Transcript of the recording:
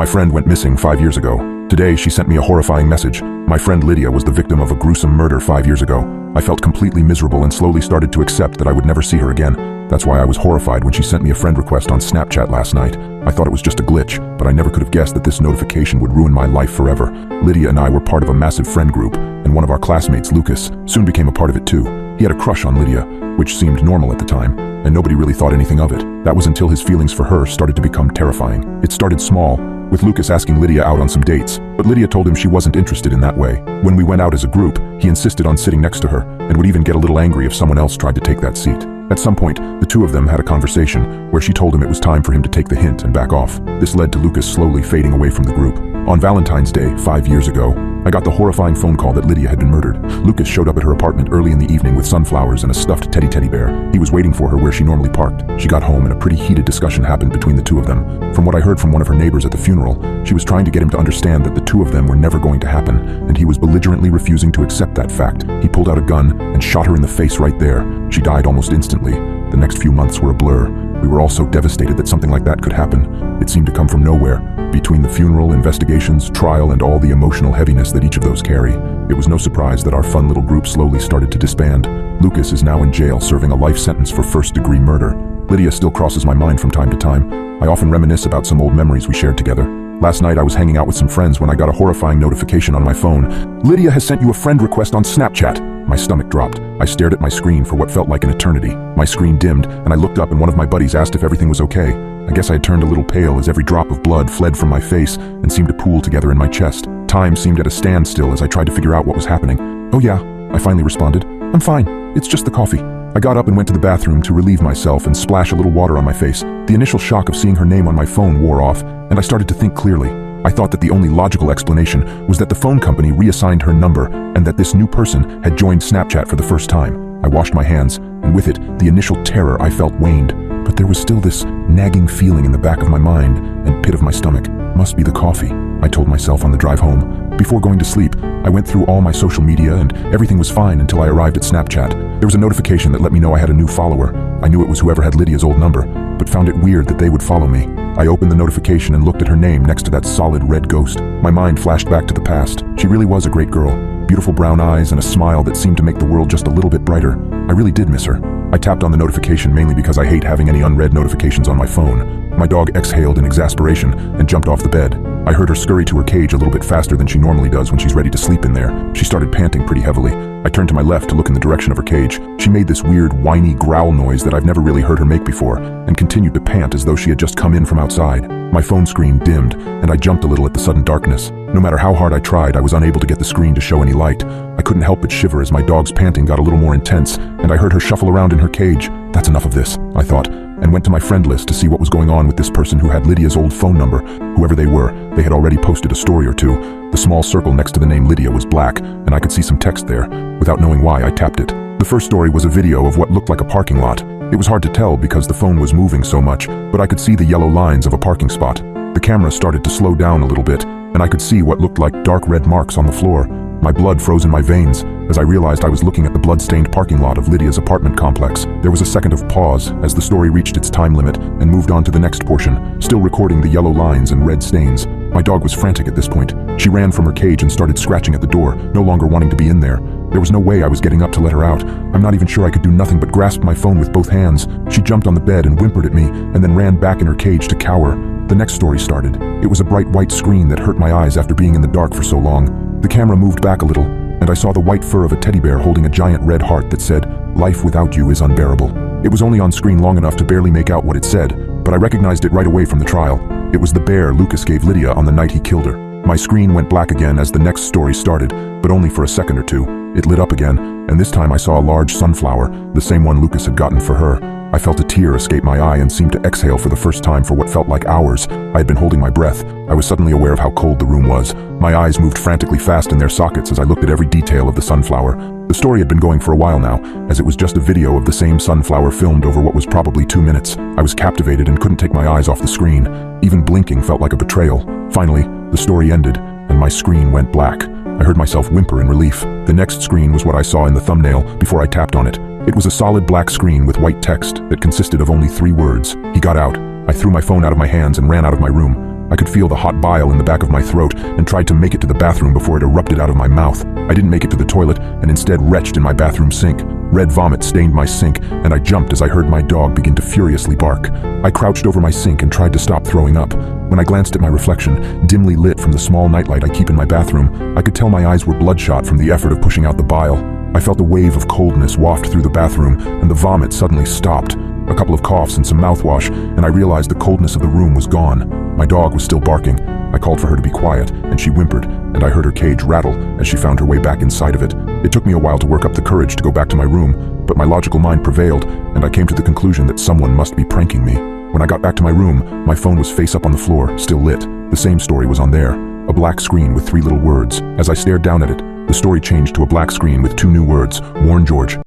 My friend went missing 5 years ago. Today, she sent me a horrifying message. My friend Lydia was the victim of a gruesome murder 5 years ago. I felt completely miserable and slowly started to accept that I would never see her again. That's why I was horrified when she sent me a friend request on Snapchat last night. I thought it was just a glitch, but I never could have guessed that this notification would ruin my life forever. Lydia and I were part of a massive friend group, and one of our classmates, Lucas, soon became a part of it too. He had a crush on Lydia, which seemed normal at the time, and nobody really thought anything of it. That was until his feelings for her started to become terrifying. It started small, with Lucas asking Lydia out on some dates, but Lydia told him she wasn't interested in that way. When we went out as a group, he insisted on sitting next to her, and would even get a little angry if someone else tried to take that seat. At some point, the two of them had a conversation where she told him it was time for him to take the hint and back off. This led to Lucas slowly fading away from the group. On Valentine's Day, 5 years ago, I got the horrifying phone call that Lydia had been murdered. Lucas showed up at her apartment early in the evening with sunflowers and a stuffed teddy bear. He was waiting for her where she normally parked. She got home and a pretty heated discussion happened between the two of them. From what I heard from one of her neighbors at the funeral, she was trying to get him to understand that the two of them were never going to happen, and he was belligerently refusing to accept that fact. He pulled out a gun and shot her in the face right there. She died almost instantly. The next few months were a blur. We were all so devastated that something like that could happen. It seemed to come from nowhere. Between the funeral, investigations, trial, and all the emotional heaviness that each of those carry, it was no surprise that our fun little group slowly started to disband. Lucas is now in jail serving a life sentence for first-degree murder. Lydia still crosses my mind from time to time. I often reminisce about some old memories we shared together. Last night I was hanging out with some friends when I got a horrifying notification on my phone. "Lydia has sent you a friend request on Snapchat." My stomach dropped. I stared at my screen for what felt like an eternity. My screen dimmed, and I looked up and one of my buddies asked if everything was okay. I guess I had turned a little pale as every drop of blood fled from my face and seemed to pool together in my chest. Time seemed at a standstill as I tried to figure out what was happening. "Oh yeah," I finally responded. "I'm fine. It's just the coffee." I got up and went to the bathroom to relieve myself and splash a little water on my face. The initial shock of seeing her name on my phone wore off, and I started to think clearly. I thought that the only logical explanation was that the phone company reassigned her number and that this new person had joined Snapchat for the first time. I washed my hands, and with it, the initial terror I felt waned. But there was still this nagging feeling in the back of my mind and pit of my stomach. Must be the coffee, I told myself on the drive home. Before going to sleep, I went through all my social media and everything was fine until I arrived at Snapchat. There was a notification that let me know I had a new follower. I knew it was whoever had Lydia's old number, but found it weird that they would follow me. I opened the notification and looked at her name next to that solid red ghost. My mind flashed back to the past. She really was a great girl. Beautiful brown eyes and a smile that seemed to make the world just a little bit brighter. I really did miss her. I tapped on the notification mainly because I hate having any unread notifications on my phone. My dog exhaled in exasperation and jumped off the bed. I heard her scurry to her cage a little bit faster than she normally does when she's ready to sleep in there. She started panting pretty heavily. I turned to my left to look in the direction of her cage. She made this weird, whiny growl noise that I've never really heard her make before, and continued to pant as though she had just come in from outside. My phone screen dimmed, and I jumped a little at the sudden darkness. No matter how hard I tried, I was unable to get the screen to show any light. I couldn't help but shiver as my dog's panting got a little more intense, and I heard her shuffle around in her cage. That's enough of this, I thought, and went to my friend list to see what was going on with this person who had Lydia's old phone number. Whoever they were, they had already posted a story or two. The small circle next to the name Lydia was black, and I could see some text there. Without knowing why, I tapped it. The first story was a video of what looked like a parking lot. It was hard to tell because the phone was moving so much, but I could see the yellow lines of a parking spot. The camera started to slow down a little bit, and I could see what looked like dark red marks on the floor. My blood froze in my veins as I realized I was looking at the blood-stained parking lot of Lydia's apartment complex. There was a second of pause as the story reached its time limit and moved on to the next portion, still recording the yellow lines and red stains. My dog was frantic at this point. She ran from her cage and started scratching at the door, no longer wanting to be in there. There was no way I was getting up to let her out. I'm not even sure I could do nothing but grasp my phone with both hands. She jumped on the bed and whimpered at me, and then ran back in her cage to cower. The next story started. It was a bright white screen that hurt my eyes after being in the dark for so long. The camera moved back a little, and I saw the white fur of a teddy bear holding a giant red heart that said, "Life without you is unbearable." It was only on screen long enough to barely make out what it said, but I recognized it right away from the trial. It was the bear Lucas gave Lydia on the night he killed her. My screen went black again as the next story started, but only for a second or two. It lit up again, and this time I saw a large sunflower, the same one Lucas had gotten for her. I felt a tear escape my eye and seemed to exhale for the first time for what felt like hours. I had been holding my breath. I was suddenly aware of how cold the room was. My eyes moved frantically fast in their sockets as I looked at every detail of the sunflower. The story had been going for a while now, as it was just a video of the same sunflower filmed over what was probably 2 minutes. I was captivated and couldn't take my eyes off the screen. Even blinking felt like a betrayal. Finally, the story ended, and my screen went black. I heard myself whimper in relief. The next screen was what I saw in the thumbnail before I tapped on it. It was a solid black screen with white text that consisted of only 3 words. He got out. I threw my phone out of my hands and ran out of my room. I could feel the hot bile in the back of my throat and tried to make it to the bathroom before it erupted out of my mouth. I didn't make it to the toilet and instead retched in my bathroom sink. Red vomit stained my sink, and I jumped as I heard my dog begin to furiously bark. I crouched over my sink and tried to stop throwing up. When I glanced at my reflection, dimly lit from the small nightlight I keep in my bathroom, I could tell my eyes were bloodshot from the effort of pushing out the bile. I felt a wave of coldness waft through the bathroom, and the vomit suddenly stopped. A couple of coughs and some mouthwash, and I realized the coldness of the room was gone. My dog was still barking. I called for her to be quiet, and she whimpered, and I heard her cage rattle as she found her way back inside of it. It took me a while to work up the courage to go back to my room, but my logical mind prevailed, and I came to the conclusion that someone must be pranking me. When I got back to my room, my phone was face up on the floor, still lit. The same story was on there, a black screen with 3 little words. As I stared down at it, the story changed to a black screen with 2 new words: Warn George.